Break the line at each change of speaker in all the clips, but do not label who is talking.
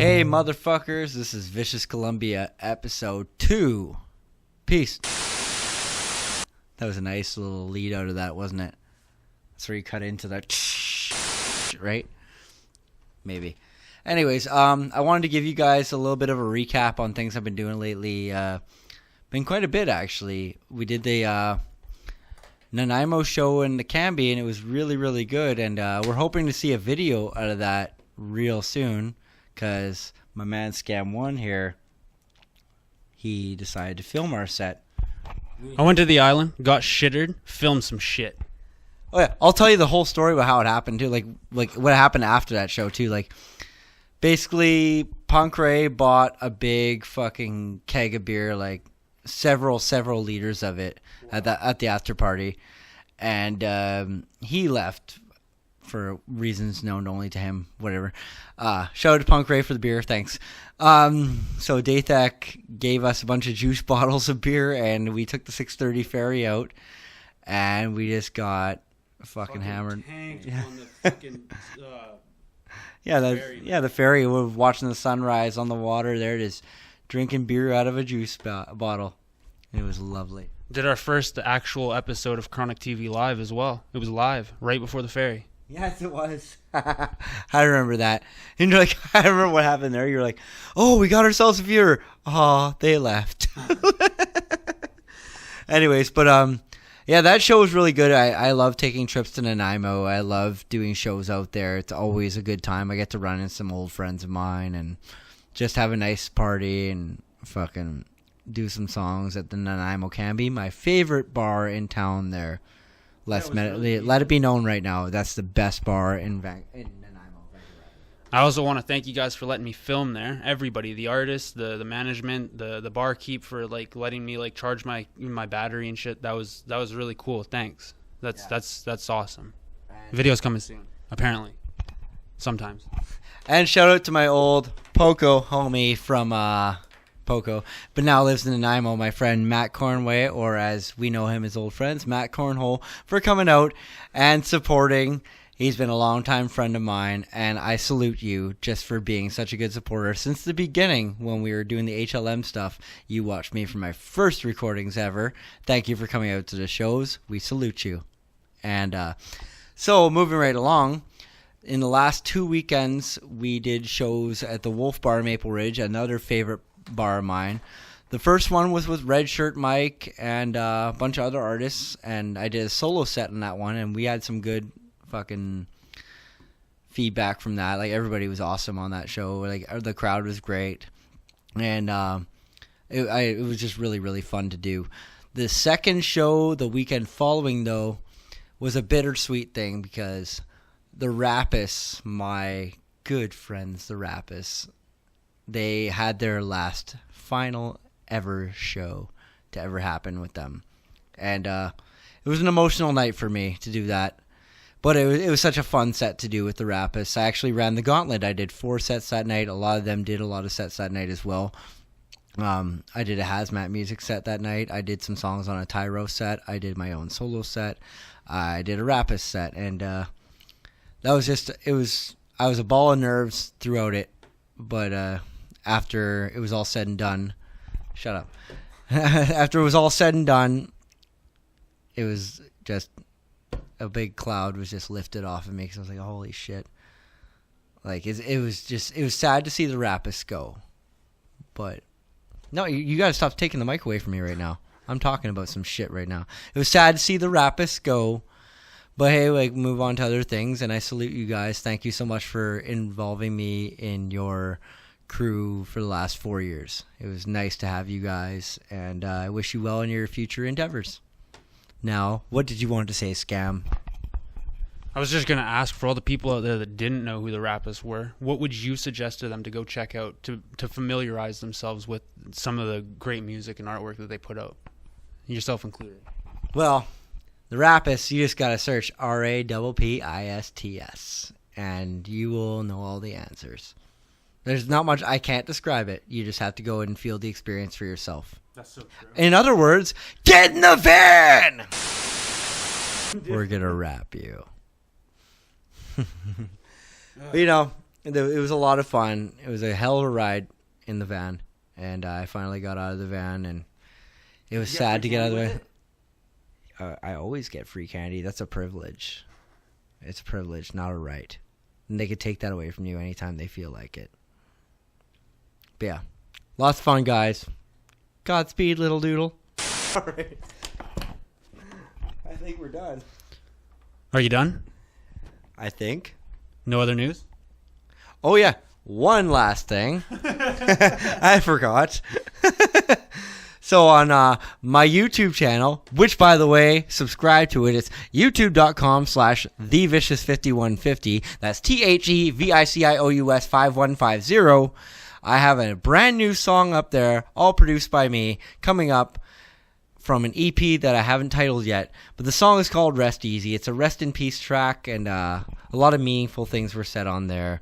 Hey, motherfuckers, this is Vicious Columbia, episode 2. Peace. That was a nice little lead out of that, wasn't it? That's where you cut into that, right? Maybe. Anyways, I wanted to give you guys a little bit of a recap on things I've been doing lately. Been quite a bit, actually. We did the Nanaimo show in the Cambie, and it was really, really good. And we're hoping to see a video out of that real soon, because my man Skam One here, he decided to film our set.
I went to the island, got shittered, filmed some shit.
Oh yeah, I'll tell you the whole story about how it happened too. Like what happened after that show too. Like, basically, Punk Ray bought a big fucking keg of beer, like several liters of it, at the after party, and he left for reasons known only to him. Whatever. Shout out to Punk Ray for the beer. Thanks. So Dathek gave us a bunch of juice bottles of beer, and we took the 6:30 ferry out, and we just got fucking hammered.
Yeah. On the fucking,
the ferry. We're watching the sunrise on the water there, just drinking beer out of a juice bottle. It was lovely.
Did our first actual episode of ChronikTV live as well. It was live right before the ferry.
Yes, it was. I remember that. And you're like, I remember what happened there. You're like, oh, we got ourselves a viewer. Oh, they left. Anyways, but yeah, that show was really good. I love taking trips to Nanaimo. I love doing shows out there. It's always a good time. I get to run into some old friends of mine and just have a nice party and fucking do some songs at the Nanaimo Cambie, my favorite bar in town there. Let it be known right now, that's the best bar in Nanaimo.
I also want to thank you guys for letting me film there. Everybody, the artists, the management, the barkeep, for like letting me like charge my battery and shit. That was really cool. Thanks. That's awesome. Video's coming soon, apparently. Sometimes.
And shout out to my old Poco homie from Poco, but now lives in Nanaimo, my friend Matt Cornway, or as we know him as old friends, Matt Cornhole, for coming out and supporting. He's been a longtime friend of mine, and I salute you just for being such a good supporter since the beginning. When we were doing the HLM stuff, you watched me for my first recordings ever. Thank you for coming out to the shows. We salute you. And so moving right along, in the last 2 weekends, we did shows at the Wolf Bar Maple Ridge, another favorite bar of mine. The first one was with Red Shirt Mike and a bunch of other artists, and I did a solo set on that one, and we had some good fucking feedback from that. Like, everybody was awesome on that show. Like, the crowd was great, and it was just really, really fun to do. The second show the weekend following, though, was a bittersweet thing, because the Rappists, my good friends, the Rappists, they had their last final ever show to ever happen with them. And it was an emotional night for me to do that. But it was such a fun set to do with the Rappists. I actually ran the gauntlet. I did 4 sets that night. A lot of them did a lot of sets that night as well. I did a hazmat music set that night. I did some songs on a Tyro set. I did my own solo set. I did a Rappist set. And that was just, I was a ball of nerves throughout it. But after it was all said and done, shut up. After it was all said and done, it was just a big cloud was just lifted off of me, because I was like, holy shit. Like, it was sad to see the Rappists go. But no, you got to stop taking the mic away from me right now. I'm talking about some shit right now. It was sad to see the Rappists go. But hey, like, move on to other things, and I salute you guys. Thank you so much for involving me in your crew for the last 4 years. It was nice to have you guys, and I wish you well in your future endeavors. Now, what did you want to say, Skam?
I was just going to ask, for all the people out there that didn't know who the Rappists were, what would you suggest to them to go check out to familiarize themselves with some of the great music and artwork that they put out? Yourself included.
Well, the Rappists, you just got to search RAPPISTS, and you will know all the answers. There's not much, I can't describe it. You just have to go and feel the experience for yourself.
That's so true.
In other words, get in the van! We're going to rap you. But, you know, it was a lot of fun. It was a hell of a ride in the van, and I finally got out of the van, and it was sad to get out of the van. I always get free candy. That's a privilege. It's a privilege, not a right. And they could take that away from you anytime they feel like it. But yeah, lots of fun, guys. Godspeed, little doodle. All right. I think we're done.
Are you done?
I think.
No other news?
Oh, yeah. One last thing. I forgot. So on my YouTube channel, which, by the way, subscribe to it. It's youtube.com/TheVicious5150. That's TheVicious 5150. I have a brand new song up there, all produced by me, coming up from an EP that I haven't titled yet. But the song is called Rest Easy. It's a rest in peace track, and a lot of meaningful things were said on there.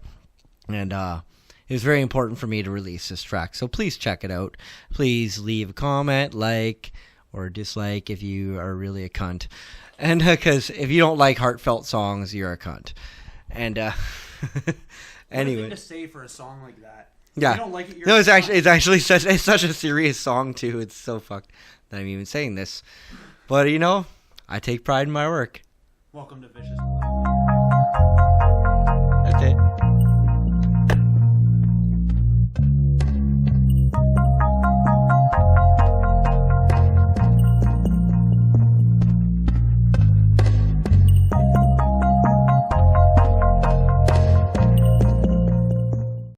And it was very important for me to release this track. So please check it out. Please leave a comment, like, or dislike if you are really a cunt. And because if you don't like heartfelt songs, you're a cunt. And anyway.
What a thing to say for a song like that.
Yeah.
If you don't like it, you're
No, it's actually such a serious song too. It's so fucked that I'm even saying this. But I take pride in my work.
Welcome to Vicious.